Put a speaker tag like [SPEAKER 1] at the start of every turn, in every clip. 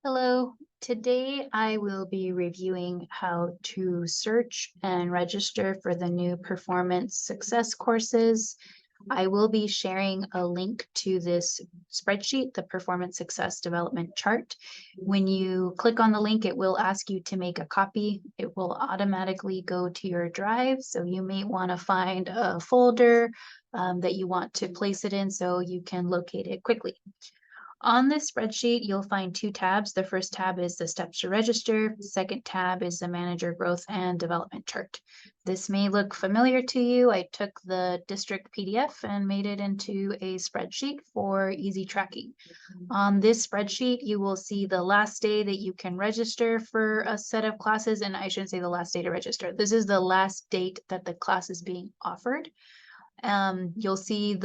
[SPEAKER 1] Hello, today I will be reviewing how to search and register for the new performance success courses. I will be sharing a link to this spreadsheet, the performance success development chart. When you click on the link, it will ask you to make a copy. It will automatically go to your drive. So you may want to find a folder that you want to place it in so you can locate it quickly. On this spreadsheet, you'll find two tabs. The first tab is the steps to register. The second tab is the manager growth and development chart. This may look familiar to you. I took the district PDF and made it into a spreadsheet for easy tracking. On this spreadsheet, you will see the last day that you can register for a set of classes, and I shouldn't say the last day to register. This is the last date that the class is being offered. You'll see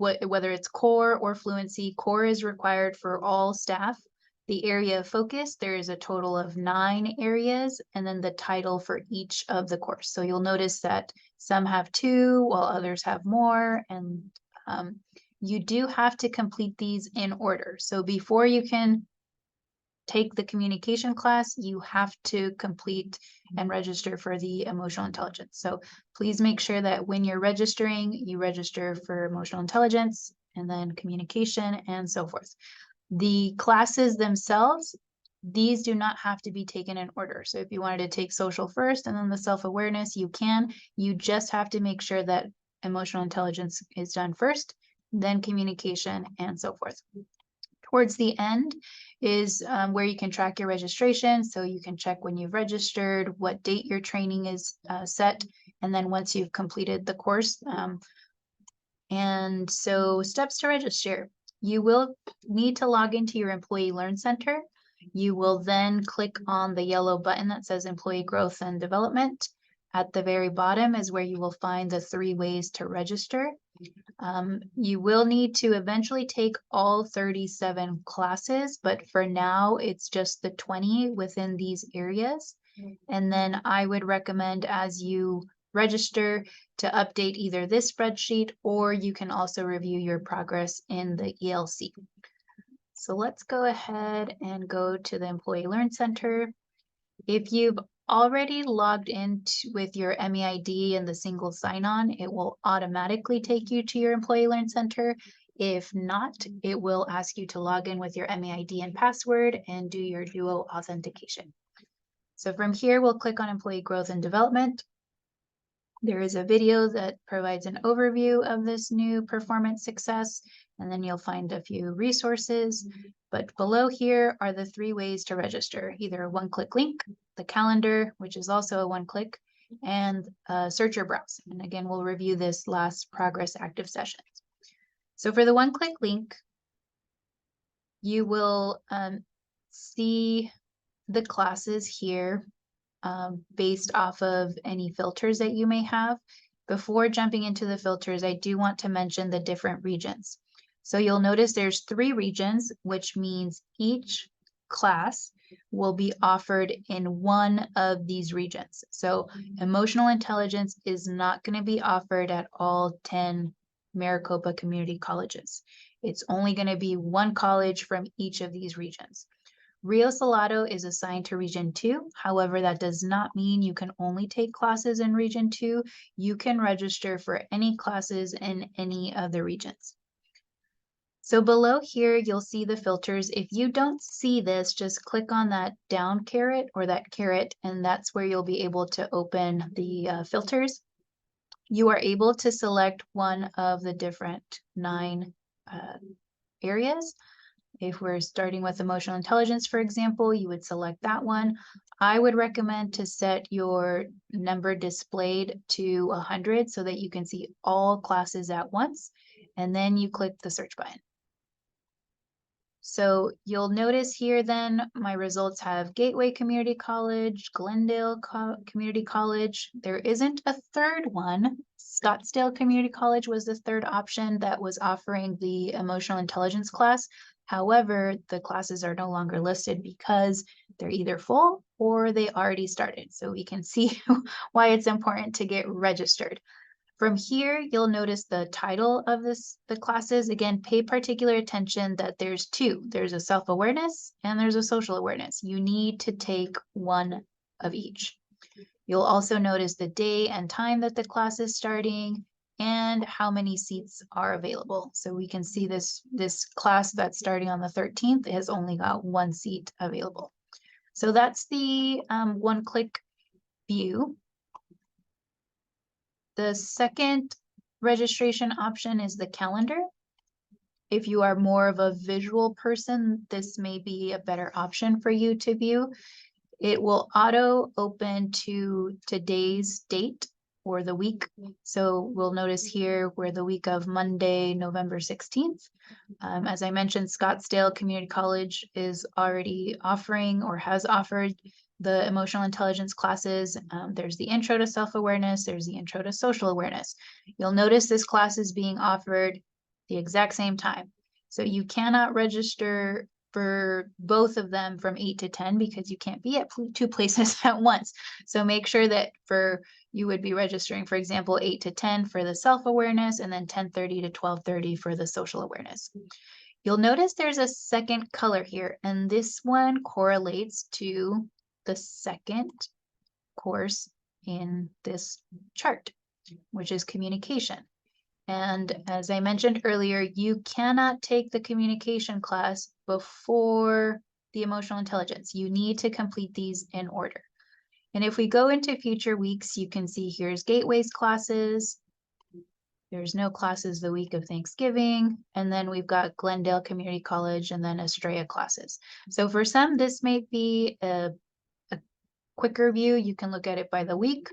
[SPEAKER 1] whether it's core or fluency. Core is required for all staff. The area of focus, there is a total of 9 areas, and then the title for each of the course. So you'll notice that some have 2 while others have more, and you do have to complete these in order. So before you can take the communication class, you have to complete and register for the emotional intelligence. So please make sure that when you're registering, you register for emotional intelligence and then communication and so forth. The classes themselves, these do not have to be taken in order. So if you wanted to take social first and then the self-awareness, you can. You just have to make sure that emotional intelligence is done first, then communication and so forth. Towards the end is where you can track your registration. So you can check when you've registered, what date your training is set, and then once you've completed the course. And so steps to register. You will need to log into your Employee Learn Center. You will then click on the yellow button that says Employee Growth and Development. At the very bottom is where you will find the 3 ways to register. You will need to eventually take all 37 classes, but for now it's just the 20 within these areas. And then I would recommend as you register to update either this spreadsheet, or you can also review your progress in the ELC. So let's go ahead and go to the Employee Learn Center. If you've already logged in with your MEID and the single sign-on, it will automatically take you to your Employee Learn Center. If not, it will ask you to log in with your MEID and password and do your Duo authentication. So from here, we'll click on Employee Growth and Development. There is a video that provides an overview of this new performance success, and then you'll find a few resources. But below here are the 3 ways to register, either a one-click link, the calendar, which is also a one-click, and search or browse. And again, we'll review this last progress active sessions. So for the one-click link, you will see the classes here based off of any filters that you may have. Before jumping into the filters, I do want to mention the different regions. So you'll notice there's 3 regions, which means each class will be offered in one of these regions. So emotional intelligence is not going to be offered at all 10 Maricopa community colleges. It's only going to be one college from each of these regions. Rio Salado is assigned to Region 2. However, that does not mean you can only take classes in Region 2. You can register for any classes in any of the regions. So below here, you'll see the filters. If you don't see this, just click on that down caret or that caret, and that's where you'll be able to open the filters. You are able to select one of the different 9 areas. If we're starting with emotional intelligence, for example, you would select that one. I would recommend to set your number displayed to 100 so that you can see all classes at once, and then you click the search button. So you'll notice here then my results have Gateway Community College, Glendale Community College. There isn't a third one. Scottsdale Community College was the third option that was offering the emotional intelligence class. However, the classes are no longer listed because they're either full or they already started. So we can see why it's important to get registered. From here, you'll notice the title of the classes. Again, pay particular attention that there's two. There's a self-awareness and there's a social awareness. You need to take one of each. You'll also notice the day and time that the class is starting and how many seats are available. So we can see this class that's starting on the 13th has only got one seat available. So that's the one-click view. The second registration option is the calendar. If you are more of a visual person, this may be a better option for you to view. It will auto open to today's date or the week. So we'll notice here we're the week of Monday, November 16th. As I mentioned, Scottsdale Community College is already offering or has offered the emotional intelligence classes. There's the intro to self-awareness. There's the intro to social awareness. You'll notice this class is being offered the exact same time. So you cannot register for both of them from 8 to 10 because you can't be at two places at once. So make sure that you would be registering, for example, 8 to 10 for the self-awareness and then 10:30 to 12:30 for the social awareness. You'll notice there's a second color here, and this one correlates to the second course in this chart, which is communication. And as I mentioned earlier, you cannot take the communication class before the emotional intelligence. You need to complete these in order. And if we go into future weeks, you can see here's Gateways classes. There's no classes the week of Thanksgiving. And then we've got Glendale Community College and then Estrella classes. So for some, this may be a quicker view. You can look at it by the week,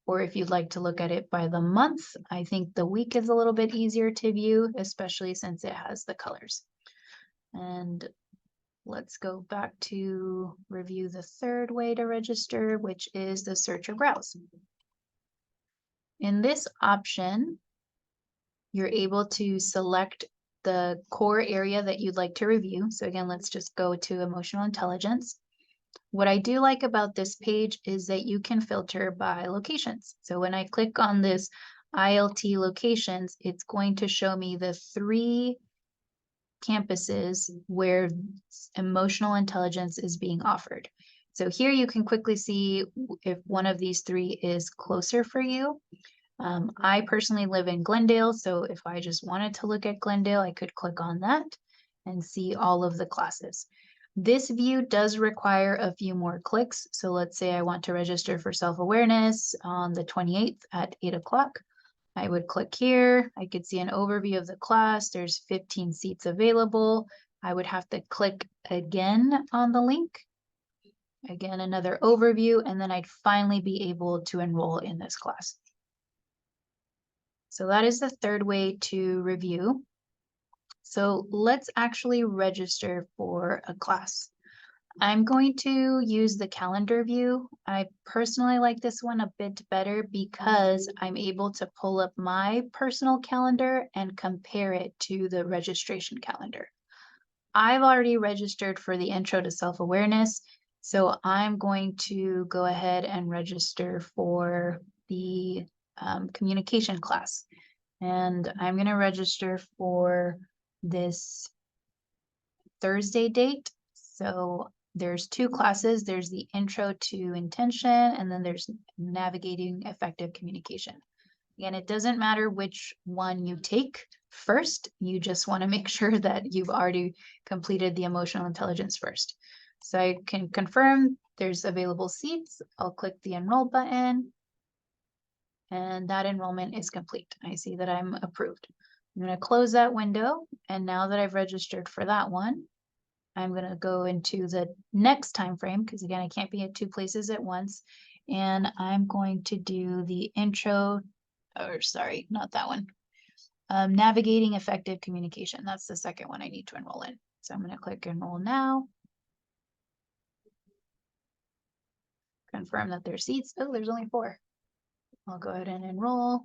[SPEAKER 1] or if you'd like to look at it by the month. I think the week is a little bit easier to view, especially since it has the colors. And let's go back to review the third way to register, which is the search or browse. In this option, you're able to select the core area that you'd like to review. So again, let's just go to emotional intelligence. What I do like about this page is that you can filter by locations. So when I click on this ILT locations, it's going to show me the 3 campuses where emotional intelligence is being offered. So here you can quickly see if one of these 3 is closer for you. I personally live in Glendale, so if I just wanted to look at Glendale, I could click on that and see all of the classes. This view does require a few more clicks. So let's say I want to register for self-awareness on the 28th at 8 o'clock. I would click here. I could see an overview of the class. There's 15 seats available. I would have to click again on the link. Again, another overview, and then I'd finally be able to enroll in this class. So that is the third way to review. So let's actually register for a class. I'm going to use the calendar view. I personally like this one a bit better because I'm able to pull up my personal calendar and compare it to the registration calendar. I've already registered for the intro to self-awareness, so I'm going to go ahead and register for the communication class. And I'm going to register for this Thursday date. So there's 2 classes. There's the intro to intention, and then there's navigating effective communication. Again, it doesn't matter which one you take first. You just want to make sure that you've already completed the emotional intelligence first. So I can confirm there's available seats. I'll click the enroll button, and that enrollment is complete. I see that I'm approved. I'm going to close that window, and now that I've registered for that one, I'm going to go into the next time frame because again, I can't be at 2 places at once, and I'm going to do the intro, or sorry, not that one. Navigating effective communication. That's the second one I need to enroll in. So I'm going to click enroll now. Confirm that there's seats. Oh, there's only 4. I'll go ahead and enroll.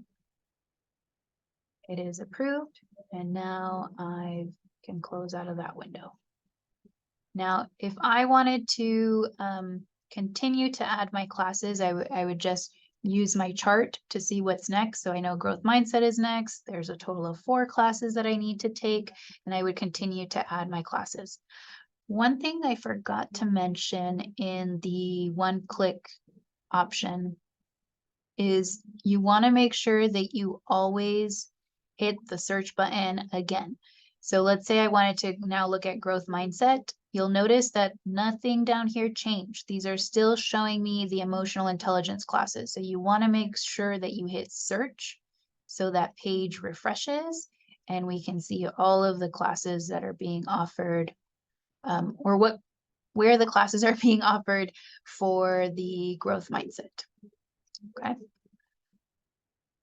[SPEAKER 1] It is approved, and now I can close out of that window. Now, if I wanted to continue to add my classes, I would just use my chart to see what's next. So I know growth mindset is next. There's a total of 4 classes that I need to take, and I would continue to add my classes. One thing I forgot to mention in the one-click option is you want to make sure that you always hit the search button again. So let's say I wanted to now look at growth mindset. You'll notice that nothing down here changed. These are still showing me the emotional intelligence classes. So you want to make sure that you hit search so that page refreshes and we can see all of the classes that are being offered, or where the classes are being offered for the growth mindset. Okay.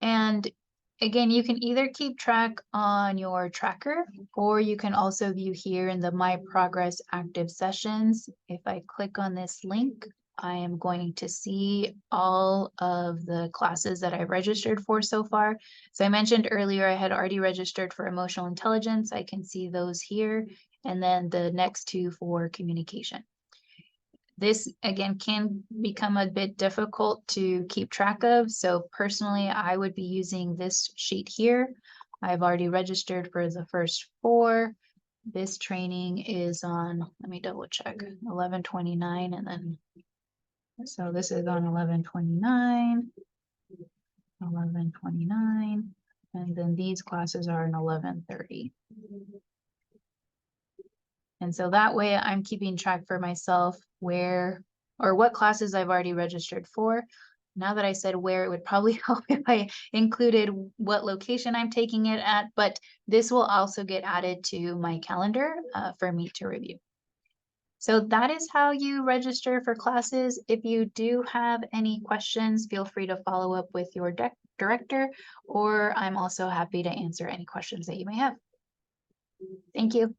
[SPEAKER 1] And again, you can either keep track on your tracker, or you can also view here in the My Progress active sessions. If I click on this link, I am going to see all of the classes that I've registered for so far. So I mentioned earlier I had already registered for emotional intelligence. I can see those here, and then the next 2 for communication. This, again, can become a bit difficult to keep track of. So personally, I would be using this sheet here. I've already registered for the first 4. This training is on, let me double check, 11/29, and then, so this is on 11/29, 11/29, and then these classes are on 11/30. And so that way I'm keeping track for myself where or what classes I've already registered for. Now that I said where, it would probably help if I included what location I'm taking it at, but this will also get added to my calendar for me to review. So that is how you register for classes. If you do have any questions, feel free to follow up with your director, or I'm also happy to answer any questions that you may have. Thank you.